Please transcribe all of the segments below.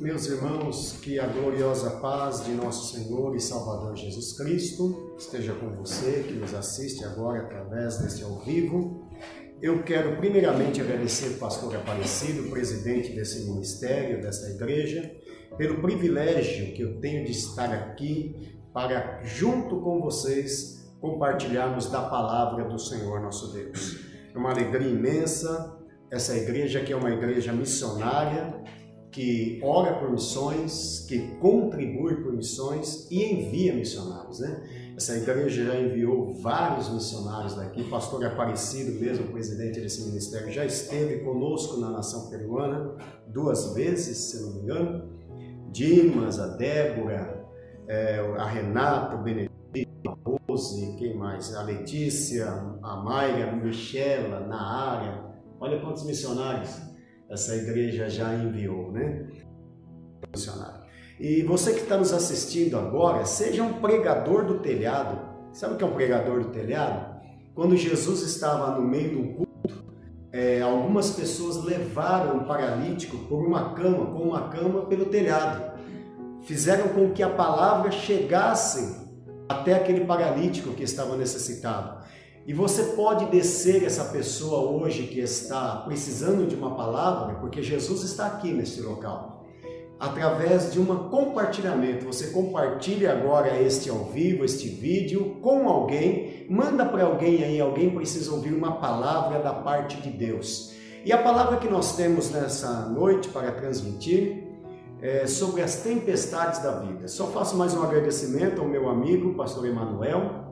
Meus irmãos, que a gloriosa paz de nosso Senhor e Salvador Jesus Cristo esteja com você que nos assiste agora através deste ao vivo. Eu quero primeiramente agradecer ao pastor Aparecido, presidente desse ministério, dessa igreja, pelo privilégio que eu tenho de estar aqui para, junto com vocês, compartilharmos da palavra do Senhor nosso Deus. É uma alegria imensa. Essa igreja que é uma igreja missionária, que ora por missões, que contribui por missões e envia missionários, né? Essa igreja já enviou vários missionários daqui. Pastor Aparecido, mesmo presidente desse ministério, já esteve conosco na nação peruana 2 vezes, se não me engano. Dimas, a Débora, a Renata, o Benedito, a Rose, quem mais? A Letícia, a Mayra, a Michela, Naara. Olha quantos missionários essa igreja já enviou, né? Missionário. E você que está nos assistindo agora, seja um pregador do telhado. Sabe o que é um pregador do telhado? Quando Jesus estava no meio de um culto, algumas pessoas levaram um paralítico com uma cama pelo telhado. Fizeram com que a palavra chegasse até aquele paralítico que estava necessitado. E você pode descer essa pessoa hoje que está precisando de uma palavra, porque Jesus está aqui neste local. Através de um compartilhamento, você compartilha agora este ao vivo, este vídeo com alguém, manda para alguém aí, alguém precisa ouvir uma palavra da parte de Deus. E a palavra que nós temos nessa noite para transmitir é sobre as tempestades da vida. Só faço mais um agradecimento ao meu amigo, pastor Emanuel.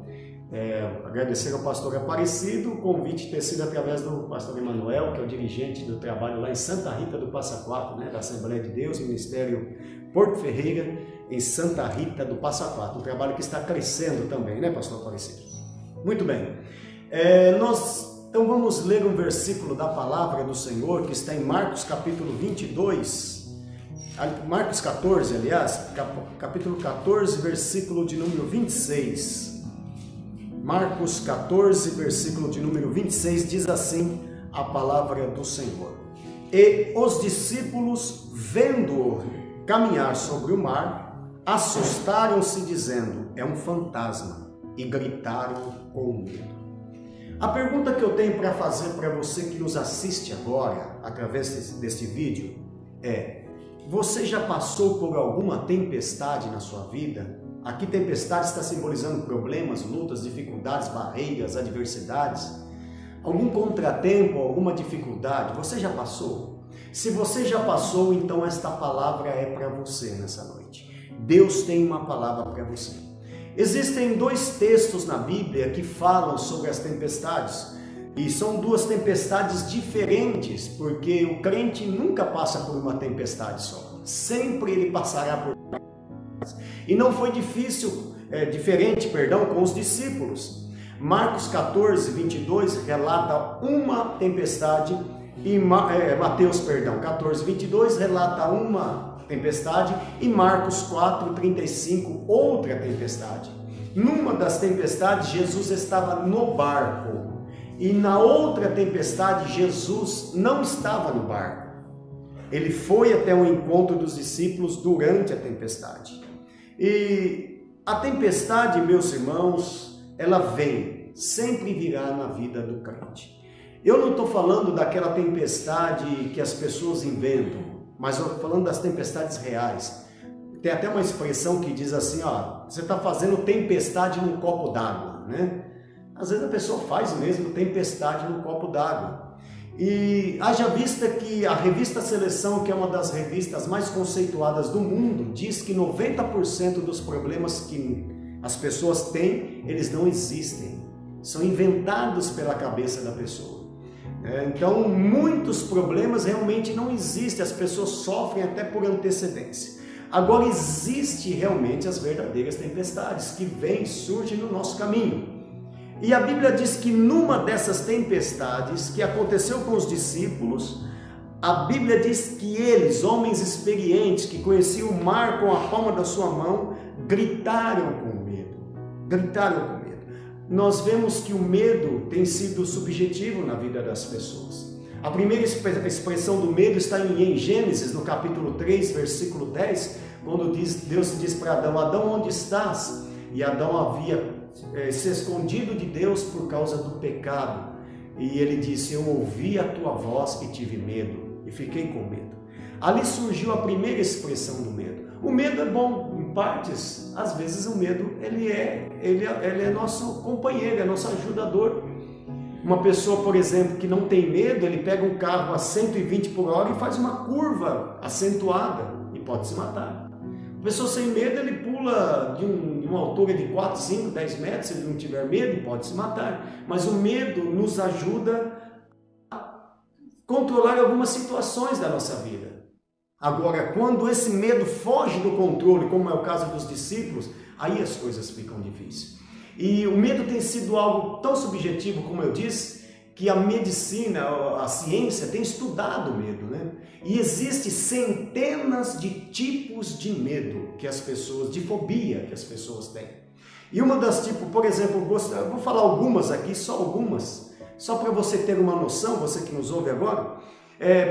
Agradecer ao pastor Aparecido, o convite ter sido através do pastor Emanuel, que é o dirigente do trabalho lá em Santa Rita do Passa Quatro, né, da Assembleia de Deus, Ministério Porto Ferreira, em Santa Rita do Passa Quatro, um trabalho que está crescendo também, né, pastor Aparecido? Muito bem, então vamos ler um versículo da palavra do Senhor, que está em Marcos capítulo 22, Marcos 14, aliás, capítulo 14, versículo de número 26. Marcos 14, versículo de número 26, diz assim a palavra do Senhor. E os discípulos, vendo-o caminhar sobre o mar, assustaram-se, dizendo, é um fantasma, e gritaram com medo. A pergunta que eu tenho para fazer para você que nos assiste agora, através deste vídeo, é: você já passou por alguma tempestade na sua vida? Aqui tempestade está simbolizando problemas, lutas, dificuldades, barreiras, adversidades. Algum contratempo, alguma dificuldade, você já passou? Se você já passou, então esta palavra é para você nessa noite. Deus tem uma palavra para você. Existem 2 textos na Bíblia que falam sobre as tempestades. E são 2 tempestades diferentes, porque o crente nunca passa por uma tempestade só. Sempre ele passará por. E não foi diferente com os discípulos. Marcos 14, 22 relata uma tempestade e Mateus 14, 22 relata uma tempestade e Marcos 4, 35 outra tempestade. Numa das tempestades Jesus estava no barco e na outra tempestade Jesus não estava no barco. Ele foi até o encontro dos discípulos durante a tempestade. E a tempestade, meus irmãos, ela sempre virá na vida do crente. Eu não estou falando daquela tempestade que as pessoas inventam, mas eu estou falando das tempestades reais. Tem até uma expressão que diz assim, você está fazendo tempestade num copo d'água, né? Às vezes a pessoa faz mesmo tempestade num copo d'água. E haja vista que a revista Seleção, que é uma das revistas mais conceituadas do mundo, diz que 90% dos problemas que as pessoas têm, eles não existem. São inventados pela cabeça da pessoa. Então, muitos problemas realmente não existem, as pessoas sofrem até por antecedência. Agora, existe realmente as verdadeiras tempestades que surgem no nosso caminho. E a Bíblia diz que numa dessas tempestades que aconteceu com os discípulos, a Bíblia diz que eles, homens experientes, que conheciam o mar com a palma da sua mão, gritaram com medo. Gritaram com medo. Nós vemos que o medo tem sido subjetivo na vida das pessoas. A primeira expressão do medo está em Gênesis, no capítulo 3, versículo 10, quando Deus diz para Adão: Adão, onde estás? E Adão havia se escondido de Deus por causa do pecado. E ele disse: eu ouvi a tua voz e tive medo, e fiquei com medo. Ali surgiu a primeira expressão do medo. O medo é bom, em partes. Às vezes o medo ele é nosso companheiro, é nosso ajudador. Uma pessoa, por exemplo, que não tem medo, ele pega um carro a 120 por hora e faz uma curva acentuada e pode se matar. A pessoa sem medo, ele pula de uma altura de 4, 5, 10 metros, se ele não tiver medo, pode se matar. Mas o medo nos ajuda a controlar algumas situações da nossa vida. Agora, quando esse medo foge do controle, como é o caso dos discípulos, aí as coisas ficam difíceis. E o medo tem sido algo tão subjetivo, como eu disse, que a medicina, a ciência tem estudado o medo, né? E existem centenas de tipos de medo que as pessoas, de fobia que as pessoas têm. E uma das tipos, por exemplo, eu vou falar algumas aqui, só algumas, só para você ter uma noção, você que nos ouve agora.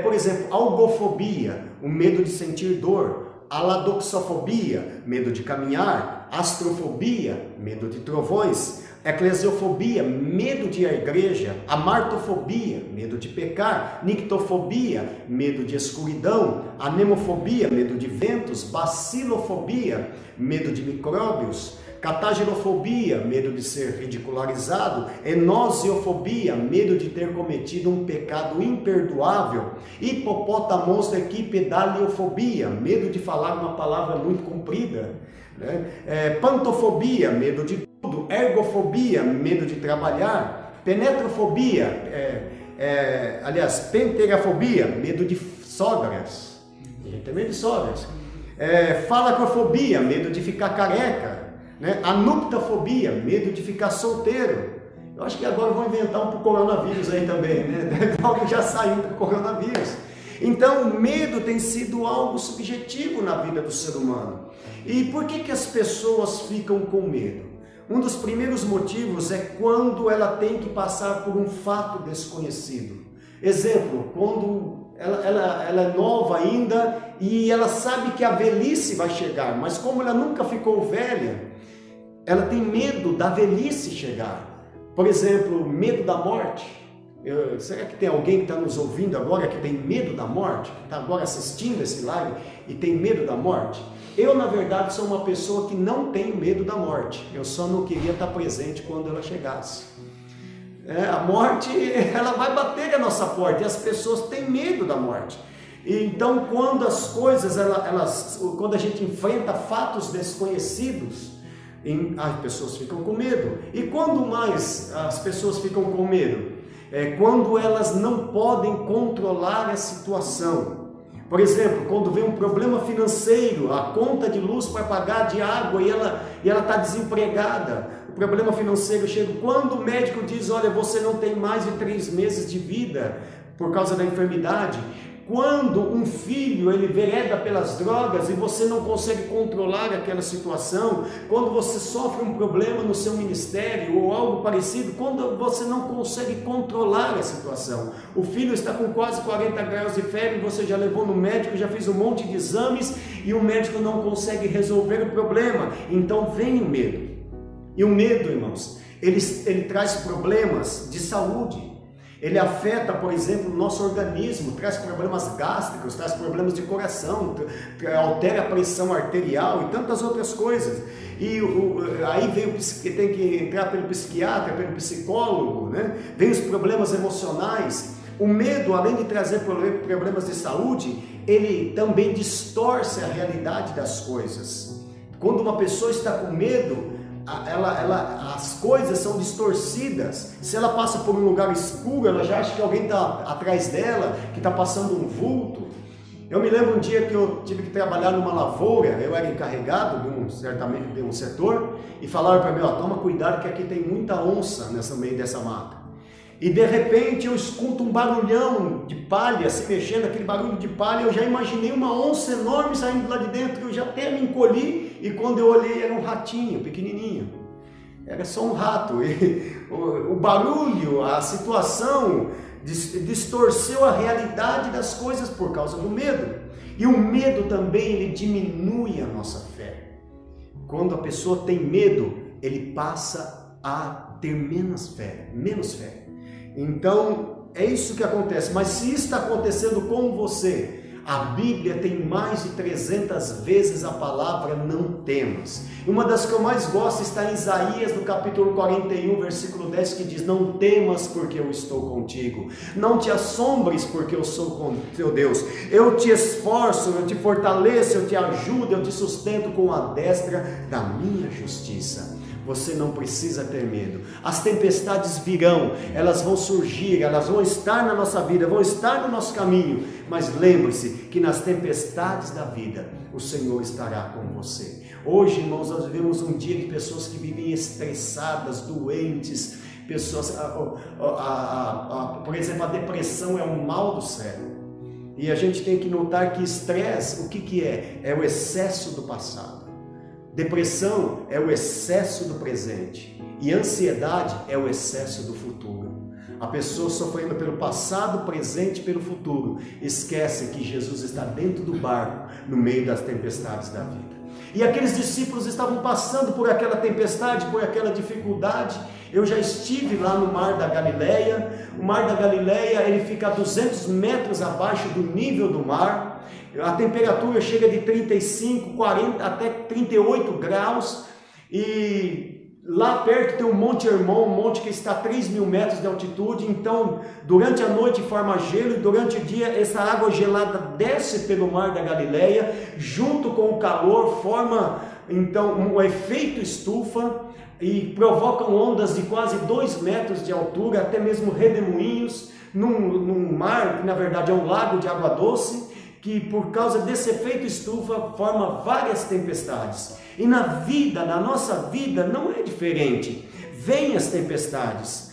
Por exemplo, algofobia, o medo de sentir dor. Aladoxofobia, medo de caminhar. Astrofobia, medo de trovões. Eclesiofobia, medo de ir à igreja. Amartofobia, medo de pecar. Nictofobia, medo de escuridão. Anemofobia, medo de ventos. Bacilofobia, medo de micróbios. Catagirofobia, medo de ser ridicularizado. Enosiofobia, medo de ter cometido um pecado imperdoável. Hipopotamonstequipedaliofobia, medo de falar uma palavra muito comprida. Pantofobia, medo de tudo. Ergofobia, medo de trabalhar. Penetrofobia, penterafobia, medo de sogras. A gente tem medo de sogras. Falacrofobia, medo de ficar careca. Anuptafobia, medo de ficar solteiro. Eu acho que agora vão inventar um pro coronavírus aí também, né? Algo já saiu pro coronavírus. Então, o medo tem sido algo subjetivo na vida do ser humano. E por que as pessoas ficam com medo? Um dos primeiros motivos é quando ela tem que passar por um fato desconhecido. Exemplo, quando ela é nova ainda e ela sabe que a velhice vai chegar, mas como ela nunca ficou velha, ela tem medo da velhice chegar. Por exemplo, medo da morte. Será que tem alguém que está nos ouvindo agora que tem medo da morte? Que está agora assistindo esse live e tem medo da morte? Eu, na verdade, sou uma pessoa que não tem medo da morte. Eu só não queria estar presente quando ela chegasse. A morte, ela vai bater a nossa porta e as pessoas têm medo da morte. Então, quando as coisas, quando a gente enfrenta fatos desconhecidos, as pessoas ficam com medo. E quando mais as pessoas ficam com medo? Quando elas não podem controlar a situação. Por exemplo, quando vem um problema financeiro, a conta de luz para pagar, de água, e ela está desempregada. O problema financeiro chega quando o médico diz: olha, você não tem mais de 3 meses de vida por causa da enfermidade. Quando um filho ele vereda pelas drogas e você não consegue controlar aquela situação, quando você sofre um problema no seu ministério ou algo parecido, quando você não consegue controlar a situação, o filho está com quase 40 graus de febre, você já levou no médico, já fez um monte de exames e o médico não consegue resolver o problema, então vem o medo. E o medo, irmãos, ele traz problemas de saúde. Ele afeta, por exemplo, o nosso organismo, traz problemas gástricos, traz problemas de coração, altera a pressão arterial e tantas outras coisas. E aí tem que entrar pelo psiquiatra, pelo psicólogo, né? Vem os problemas emocionais. O medo, além de trazer problemas de saúde, ele também distorce a realidade das coisas. Quando uma pessoa está com medo, as coisas são distorcidas. Se ela passa por um lugar escuro, ela já acha que alguém está atrás dela, que está passando um vulto. Eu me lembro um dia que eu tive que trabalhar numa lavoura, eu era encarregado de um setor, e falaram para mim: ó, toma cuidado que aqui tem muita onça nessa meio dessa mata. E de repente eu escuto um barulhão de palha se mexendo, aquele barulho de palha, eu já imaginei uma onça enorme saindo lá de dentro, eu já até me encolhi, e quando eu olhei era um ratinho pequenininho, era só um rato. E o barulho, a situação distorceu a realidade das coisas por causa do medo. E o medo também, ele diminui a nossa fé. Quando a pessoa tem medo, ele passa a ter menos fé. Então, é isso que acontece. Mas se isso está acontecendo com você, a Bíblia tem mais de 300 vezes a palavra não temas. E uma das que eu mais gosto está em Isaías, no capítulo 41, versículo 10, que diz: não temas porque eu estou contigo, não te assombres porque eu sou com teu Deus, eu te esforço, eu te fortaleço, eu te ajudo, eu te sustento com a destra da minha justiça. Você não precisa ter medo. As tempestades virão, elas vão surgir, elas vão estar na nossa vida, vão estar no nosso caminho. Mas lembre-se que nas tempestades da vida, o Senhor estará com você. Hoje, irmãos, nós vivemos um dia de pessoas que vivem estressadas, doentes, pessoas, por exemplo, a depressão é um mal do século. E a gente tem que notar que estresse, o que é? É o excesso do passado. Depressão é o excesso do presente e ansiedade é o excesso do futuro. A pessoa sofrendo pelo passado, presente e pelo futuro esquece que Jesus está dentro do barco no meio das tempestades da vida. E aqueles discípulos estavam passando por aquela tempestade, por aquela dificuldade. Eu já estive lá no Mar da Galileia. O Mar da Galileia, ele fica a 200 metros abaixo do nível do mar. A temperatura chega de 35, 40 até 38 graus. E lá perto tem o Monte Hermon, um monte que está a 3.000 metros de altitude. Então, durante a noite forma gelo e durante o dia essa água gelada desce pelo Mar da Galileia, junto com o calor, forma então um efeito estufa e provocam ondas de quase 2 metros de altura, até mesmo redemoinhos, num mar que na verdade é um lago de água doce, que por causa desse efeito estufa forma várias tempestades. E na vida, na nossa vida, não é diferente. Vêm as tempestades.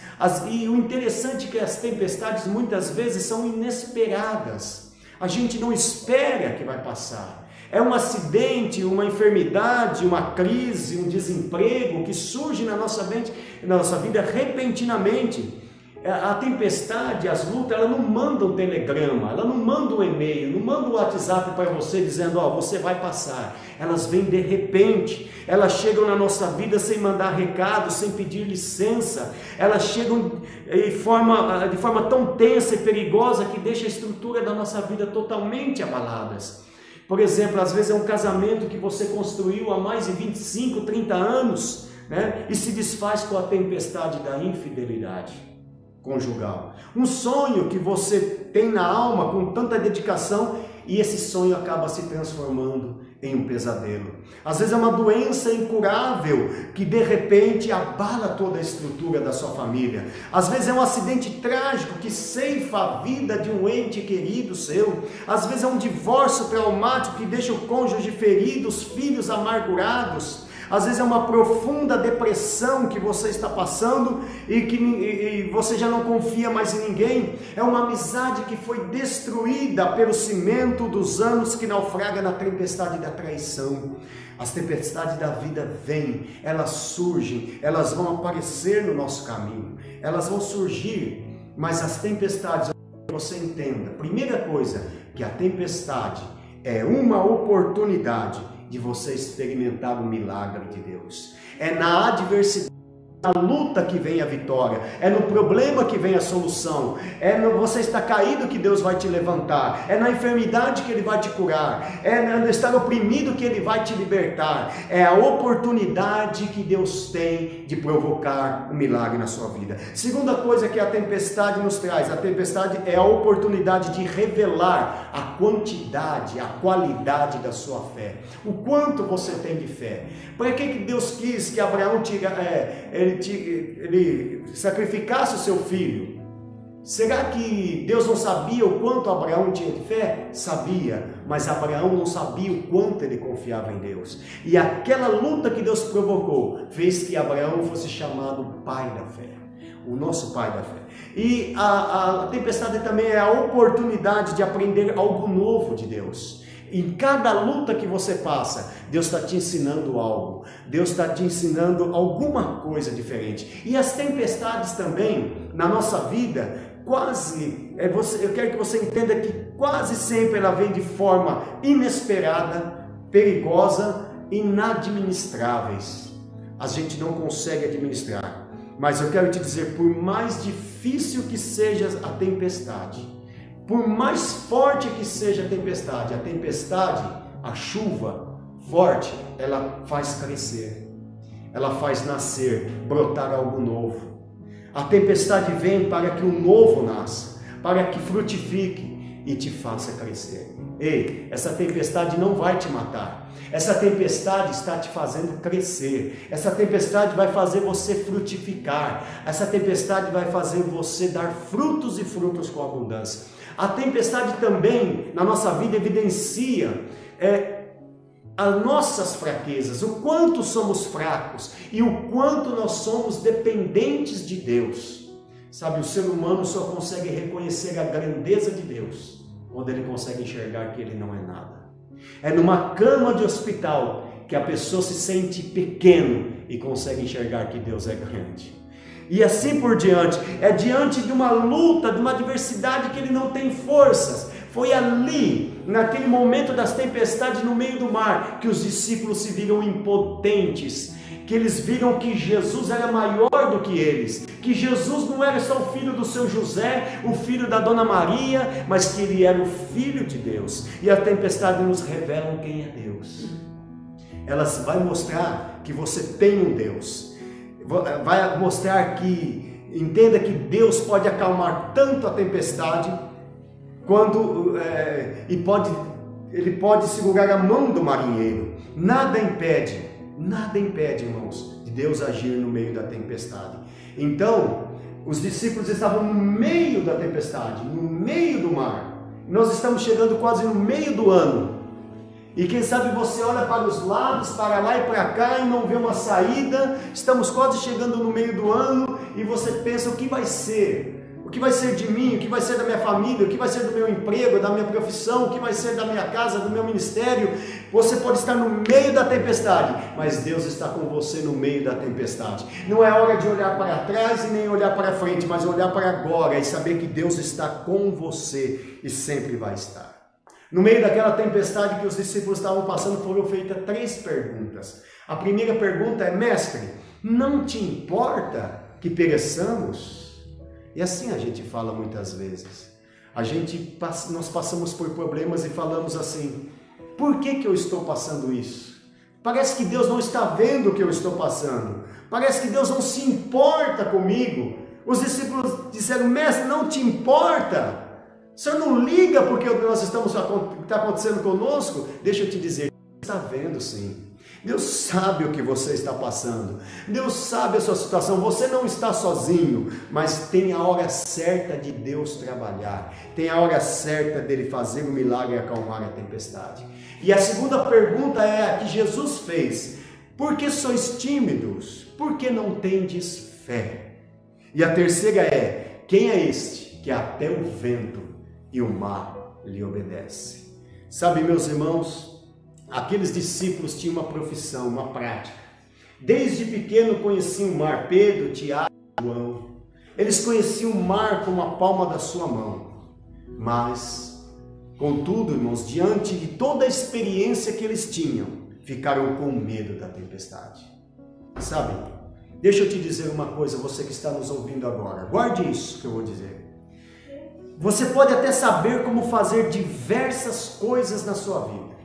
E o interessante é que as tempestades muitas vezes são inesperadas. A gente não espera que vai passar. É um acidente, uma enfermidade, uma crise, um desemprego que surge na nossa vida repentinamente. A tempestade, as lutas, ela não manda um telegrama, ela não manda um e-mail, não manda um WhatsApp para você dizendo, você vai passar. Elas vêm de repente, elas chegam na nossa vida sem mandar recado, sem pedir licença. Elas chegam de forma tão tensa e perigosa que deixa a estrutura da nossa vida totalmente abaladas. Por exemplo, às vezes é um casamento que você construiu há mais de 25, 30 anos, né? E se desfaz com a tempestade da infidelidade conjugal. Um sonho que você tem na alma com tanta dedicação e esse sonho acaba se transformando em um pesadelo. Às vezes é uma doença incurável que de repente abala toda a estrutura da sua família. Às vezes é um acidente trágico que ceifa a vida de um ente querido seu. Às vezes é um divórcio traumático que deixa o cônjuge ferido, os filhos amargurados. Às vezes é uma profunda depressão que você está passando e você já não confia mais em ninguém. É uma amizade que foi destruída pelo cimento dos anos que naufraga na tempestade da traição. As tempestades da vida vêm, elas surgem, elas vão aparecer no nosso caminho. Elas vão surgir, mas as tempestades, que você entenda, primeira coisa, que a tempestade é uma oportunidade de você experimentar o milagre de Deus. É na adversidade, na luta que vem a vitória, é no problema que vem a solução, você está caído que Deus vai te levantar, é na enfermidade que Ele vai te curar, é no estar oprimido que Ele vai te libertar, é a oportunidade que Deus tem de provocar um milagre na sua vida. Segunda coisa que a tempestade nos traz, a tempestade é a oportunidade de revelar a quantidade, a qualidade da sua fé, o quanto você tem de fé. Por que Deus quis que Abraão ele sacrificasse o seu filho? Será que Deus não sabia o quanto Abraão tinha de fé? Sabia, mas Abraão não sabia o quanto ele confiava em Deus. E aquela luta que Deus provocou fez que Abraão fosse chamado pai da fé, o nosso pai da fé. E a tempestade também é a oportunidade de aprender algo novo de Deus. Em cada luta que você passa, Deus está te ensinando algo. Deus está te ensinando alguma coisa diferente. E as tempestades também, na nossa vida, eu quero que você entenda que quase sempre ela vem de forma inesperada, perigosa, inadministráveis. A gente não consegue administrar. Mas eu quero te dizer, por mais difícil que seja a tempestade, por mais forte que seja a tempestade, a chuva forte, ela faz crescer, ela faz nascer, brotar algo novo. A tempestade vem para que o novo nasça, para que frutifique e te faça crescer. Ei, essa tempestade não vai te matar. Essa tempestade está te fazendo crescer. Essa tempestade vai fazer você frutificar. Essa tempestade vai fazer você dar frutos e frutos com abundância. A tempestade também, na nossa vida, evidencia as nossas fraquezas, o quanto somos fracos e o quanto nós somos dependentes de Deus. Sabe, o ser humano só consegue reconhecer a grandeza de Deus quando ele consegue enxergar que ele não é nada. É numa cama de hospital que a pessoa se sente pequeno e consegue enxergar que Deus é grande. E assim por diante, é diante de uma luta, de uma adversidade que ele não tem forças. Foi ali, naquele momento das tempestades no meio do mar, que os discípulos se viram impotentes, que eles viram que Jesus era maior do que eles, que Jesus não era só o filho do seu José, o filho da Dona Maria, mas que ele era o Filho de Deus. E a tempestade nos revela quem é Deus. Ela vai mostrar que você tem um Deus. Vai mostrar que, entenda que Deus pode acalmar tanto a tempestade, ele pode segurar a mão do marinheiro. Nada impede, irmãos, de Deus agir no meio da tempestade. Então, os discípulos estavam no meio da tempestade, no meio do mar. Nós estamos chegando quase no meio do ano. E quem sabe você olha para os lados, para lá e para cá e não vê uma saída. Estamos quase chegando no meio do ano e você pensa: o que vai ser? O que vai ser de mim? O que vai ser da minha família? O que vai ser do meu emprego, da minha profissão? O que vai ser da minha casa, do meu ministério? Você pode estar no meio da tempestade, mas Deus está com você no meio da tempestade. Não é hora de olhar para trás e nem olhar para frente, mas olhar para agora e saber que Deus está com você e sempre vai estar. No meio daquela tempestade que os discípulos estavam passando, foram feitas 3 perguntas. A primeira pergunta é: Mestre, não te importa que pereçamos? E assim a gente fala muitas vezes. Nós passamos por problemas e falamos assim: por que eu estou passando isso? Parece que Deus não está vendo o que eu estou passando. Parece que Deus não se importa comigo. Os discípulos disseram: Mestre, não te importa? O Senhor não liga porque está acontecendo conosco? Deixa eu te dizer, Deus está vendo sim. Deus sabe o que você está passando. Deus sabe a sua situação. Você não está sozinho, mas tem a hora certa de Deus trabalhar. Tem a hora certa dele fazer o milagre e acalmar a tempestade. E a segunda pergunta é a que Jesus fez: por que sois tímidos? Por que não tendes fé? E a terceira é: quem é este que até o vento e o mar lhe obedece? Sabe, meus irmãos, aqueles discípulos tinham uma profissão, uma prática. Desde pequeno conheciam o mar. Pedro, Tiago, João. Eles conheciam o mar como a palma da sua mão. Mas, contudo, irmãos, diante de toda a experiência que eles tinham, ficaram com medo da tempestade. Sabe, deixa eu te dizer uma coisa, você que está nos ouvindo agora. Guarde isso que eu vou dizer. Você pode até saber como fazer diversas coisas na sua vida.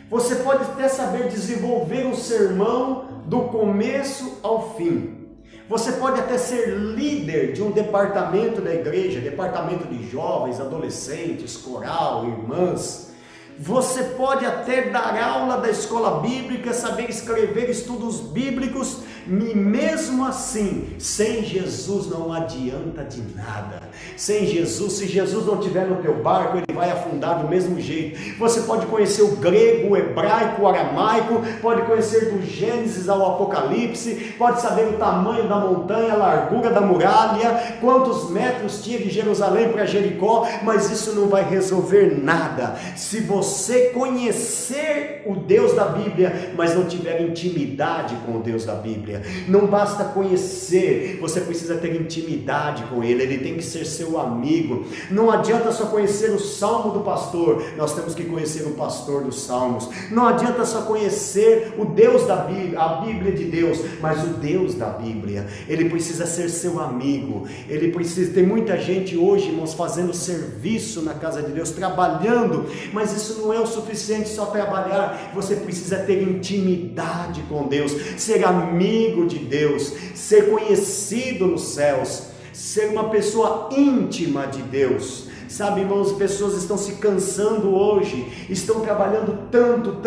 Você pode até saber desenvolver um sermão do começo ao fim. Você pode até ser líder de um departamento da igreja, departamento de jovens, adolescentes, coral, irmãs. Você pode até dar aula da escola bíblica, saber escrever estudos bíblicos, E mesmo assim, sem Jesus não adianta de nada. Sem Jesus, se Jesus não estiver no teu barco, ele vai afundar do mesmo jeito. Você pode conhecer o grego, o hebraico, o aramaico, pode conhecer do Gênesis ao Apocalipse, pode saber o tamanho da montanha, a largura da muralha, quantos metros tinha de Jerusalém para Jericó, mas isso não vai resolver nada se você conhecer o Deus da Bíblia, mas não tiver intimidade com o Deus da Bíblia. Não basta conhecer, você precisa ter intimidade com Ele, Ele tem que ser seu amigo. Não adianta só conhecer o Salmo do pastor, nós temos que conhecer o pastor dos Salmos. Não adianta só conhecer o Deus da Bíblia, a Bíblia de Deus, mas o Deus da Bíblia, Ele precisa ser seu amigo. Ele precisa, tem muita gente hoje, irmãos, fazendo serviço na casa de Deus, trabalhando, mas isso não é o suficiente só trabalhar, você precisa ter intimidade com Deus, ser amigo de Deus, ser conhecido nos céus, ser uma pessoa íntima de Deus. Sabe, irmãos, pessoas estão se cansando hoje, estão trabalhando tanto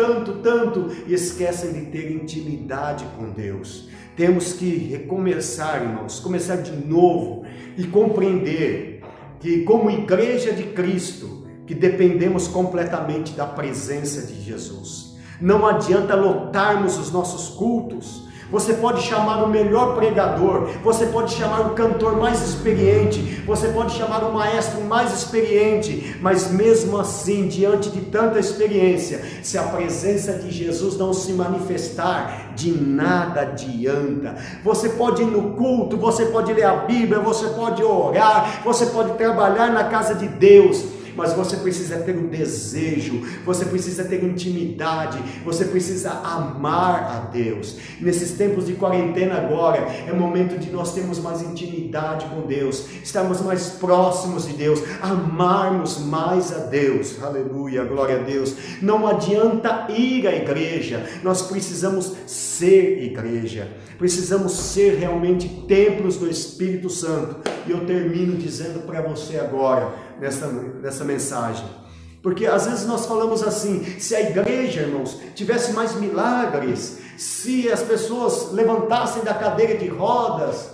e esquecem de ter intimidade com Deus. Temos que recomeçar, irmãos, começar de novo e compreender que, como igreja de Cristo, que dependemos completamente da presença de Jesus. Não adianta lotarmos os nossos cultos. Você pode chamar o melhor pregador, você pode chamar o cantor mais experiente, você pode chamar o maestro mais experiente, mas mesmo assim, diante de tanta experiência, se a presença de Jesus não se manifestar, de nada adianta. Você pode ir no culto, você pode ler a Bíblia, você pode orar, você pode trabalhar na casa de Deus, mas você precisa ter um desejo, você precisa ter intimidade, você precisa amar a Deus. Nesses tempos de quarentena agora, é momento de nós termos mais intimidade com Deus, estarmos mais próximos de Deus, amarmos mais a Deus. Aleluia, glória a Deus. Não adianta ir à igreja, nós precisamos ser igreja, precisamos ser realmente templos do Espírito Santo. E eu termino dizendo para você agora, nessa mensagem, porque às vezes nós falamos assim: se a igreja, irmãos, tivesse mais milagres, se as pessoas levantassem da cadeira de rodas,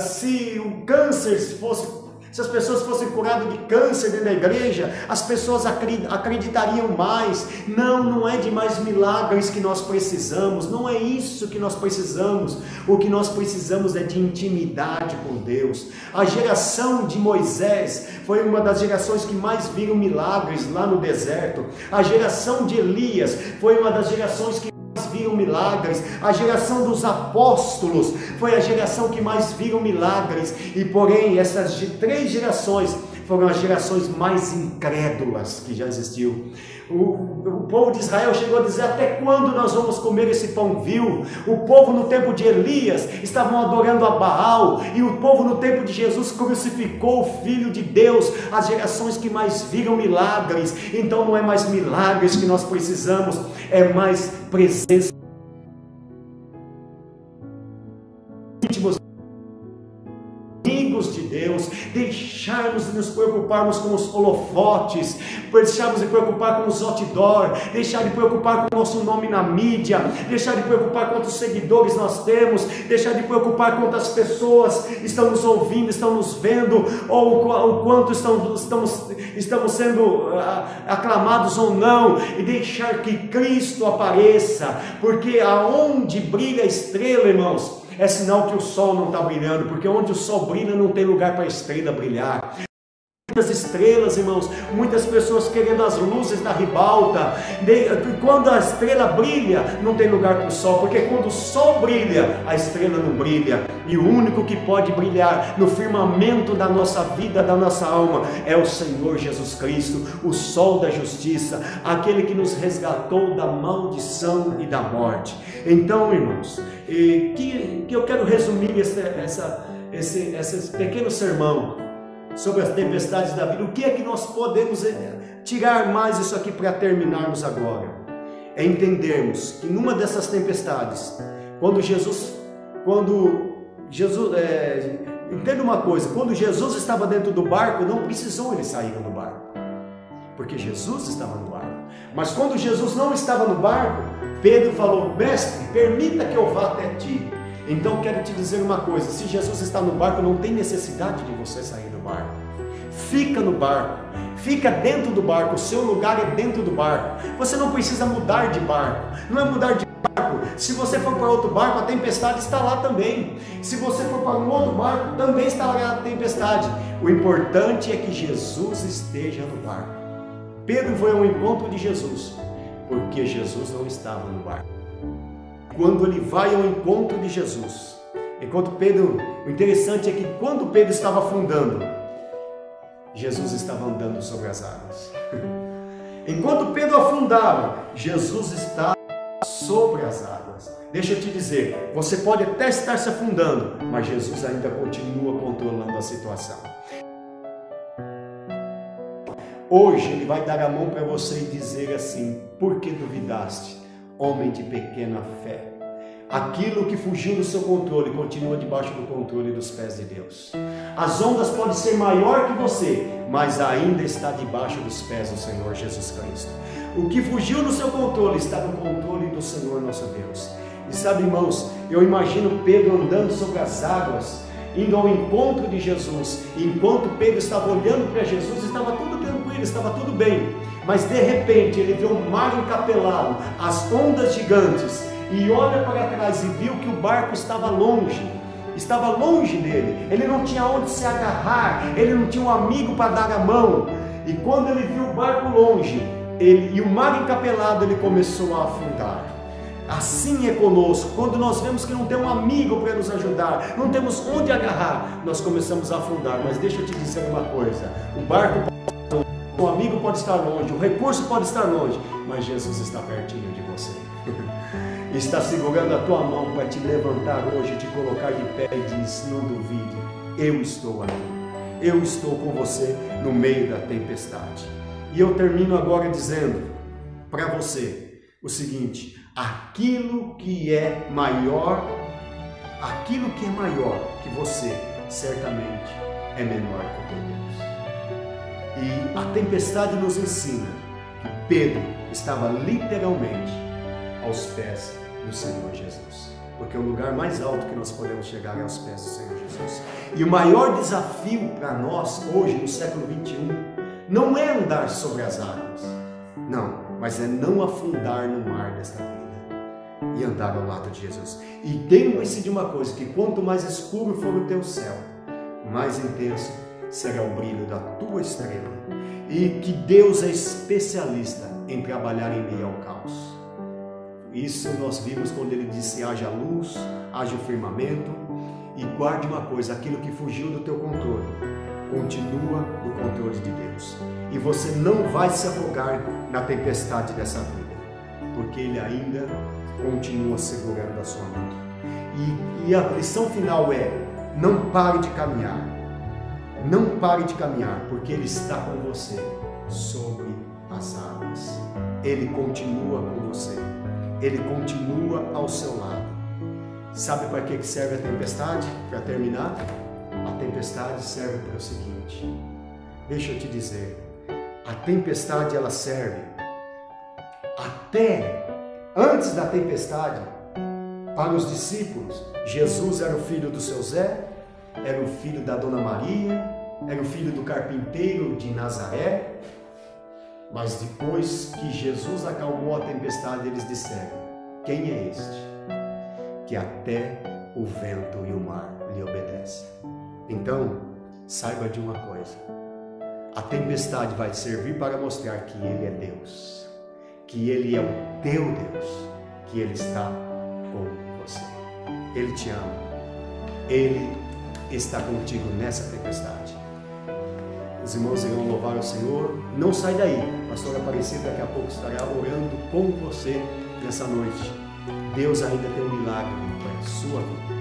se o câncer fosse, se as pessoas fossem curadas de câncer dentro da igreja, as pessoas acreditariam mais. Não é de mais milagres que nós precisamos, não é isso que nós precisamos. O que nós precisamos é de intimidade com Deus. A geração de Moisés foi uma das gerações que mais viram milagres lá no deserto. A geração de Elias foi uma das gerações que viram milagres. A geração dos apóstolos foi a geração que mais viram milagres, e porém essas três gerações foram as gerações mais incrédulas que já existiu. O povo de Israel chegou a dizer: até quando nós vamos comer esse pão vil? O povo no tempo de Elias estavam adorando a Baal, e o povo no tempo de Jesus crucificou o Filho de Deus. As gerações que mais viram milagres. Então não é mais milagres que nós precisamos, é mais presença íntimos, amigos de Deus, deixarmos de nos preocuparmos com os holofotes, deixarmos de preocupar com os outdoor, deixar de preocupar com o nosso nome na mídia, deixar de preocupar quantos seguidores nós temos, deixar de preocupar quantas pessoas estão nos ouvindo, estão nos vendo, ou o quanto estamos sendo aclamados ou não, e deixar que Cristo apareça, porque aonde brilha a estrela, irmãos, é sinal que o sol não está brilhando, porque onde o sol brilha não tem lugar para a estrela brilhar. Muitas estrelas, irmãos, muitas pessoas querendo as luzes da ribalta. Quando a estrela brilha, não tem lugar para o sol, porque quando o sol brilha, a estrela não brilha. E o único que pode brilhar no firmamento da nossa vida, da nossa alma, é o Senhor Jesus Cristo, o sol da justiça, aquele que nos resgatou da maldição e da morte. Então, irmãos, que eu quero resumir esse pequeno sermão sobre as tempestades da vida. O que é que nós podemos tirar mais isso aqui para terminarmos agora? É entendermos que numa dessas tempestades, entenda uma coisa: quando Jesus estava dentro do barco, não precisou ele sair do barco, porque Jesus estava no barco. Mas quando Jesus não estava no barco, Pedro falou: mestre, permita que eu vá até ti. Então eu quero te dizer uma coisa, se Jesus está no barco, não tem necessidade de você sair do barco. Fica no barco, fica dentro do barco, o seu lugar é dentro do barco. Você não precisa mudar de barco, não é mudar de barco. Se você for para outro barco, a tempestade está lá também. Se você for para um outro barco, também está lá a tempestade. O importante é que Jesus esteja no barco. Pedro foi ao encontro de Jesus, porque Jesus não estava no barco. Quando ele vai ao encontro de Jesus, enquanto Pedro, o interessante é que quando Pedro estava afundando, Jesus estava andando sobre as águas. Enquanto Pedro afundava, Jesus estava sobre as águas. Deixa eu te dizer, você pode até estar se afundando, mas Jesus ainda continua controlando a situação. Hoje Ele vai dar a mão para você e dizer assim: por que duvidaste, homem de pequena fé? Aquilo que fugiu do seu controle continua debaixo do controle dos pés de Deus. As ondas podem ser maior que você, mas ainda está debaixo dos pés do Senhor Jesus Cristo. O que fugiu do seu controle está no controle do Senhor nosso Deus. E sabe, irmãos, eu imagino Pedro andando sobre as águas, indo ao encontro de Jesus. E enquanto Pedro estava olhando para Jesus, estava tudo tranquilo, estava tudo bem. Mas de repente ele vê o mar encapelado, as ondas gigantes, e olha para trás e viu que o barco estava longe dele. Ele não tinha onde se agarrar, ele não tinha um amigo para dar a mão. E quando ele viu o barco longe e o mar encapelado, ele começou a afundar. Assim é conosco, quando nós vemos que não tem um amigo para nos ajudar, não temos onde agarrar, nós começamos a afundar. Mas deixa eu te dizer uma coisa: o barco pode estar longe, o amigo pode estar longe, o recurso pode estar longe, mas Jesus está pertinho de você. Está segurando a tua mão para te levantar hoje, te colocar de pé e diz: não duvide, eu estou aqui, eu estou com você no meio da tempestade. E eu termino agora dizendo para você o seguinte: aquilo que é maior que você, certamente é menor que Deus. E a tempestade nos ensina que Pedro estava literalmente aos pés do Senhor Jesus, porque o lugar mais alto que nós podemos chegar é aos pés do Senhor Jesus. E o maior desafio para nós hoje, no século 21, não é andar sobre as águas, não, mas é não afundar no mar desta vida e andar ao lado de Jesus. E lembre-se de uma coisa, que quanto mais escuro for o teu céu, mais intenso será o brilho da tua estrela, e que Deus é especialista em trabalhar em meio ao caos. Isso nós vimos quando Ele disse: haja luz, haja o firmamento. E guarde uma coisa: aquilo que fugiu do teu controle continua no controle de Deus, e você não vai se afogar na tempestade dessa vida, porque Ele ainda continua segurando a sua mão. E a lição final é: não pare de caminhar, não pare de caminhar, porque Ele está com você sobre as águas. Ele continua com você, Ele continua ao seu lado. Sabe para que serve a tempestade? Para terminar, a tempestade serve para o seguinte: deixa eu te dizer, a tempestade ela serve até antes da tempestade para os discípulos. Jesus era o filho do seu Zé, era o filho da Dona Maria, era o filho do carpinteiro de Nazaré. Mas depois que Jesus acalmou a tempestade, eles disseram: quem é este que até o vento e o mar lhe obedecem? Então, saiba de uma coisa: a tempestade vai servir para mostrar que Ele é Deus, que Ele é o teu Deus, que Ele está com você. Ele te ama, Ele está contigo nessa tempestade. Os irmãos irão louvar ao Senhor. Não sai daí, a pastora Aparecida daqui a pouco estará orando com você nessa noite. Deus ainda tem um milagre para a sua vida.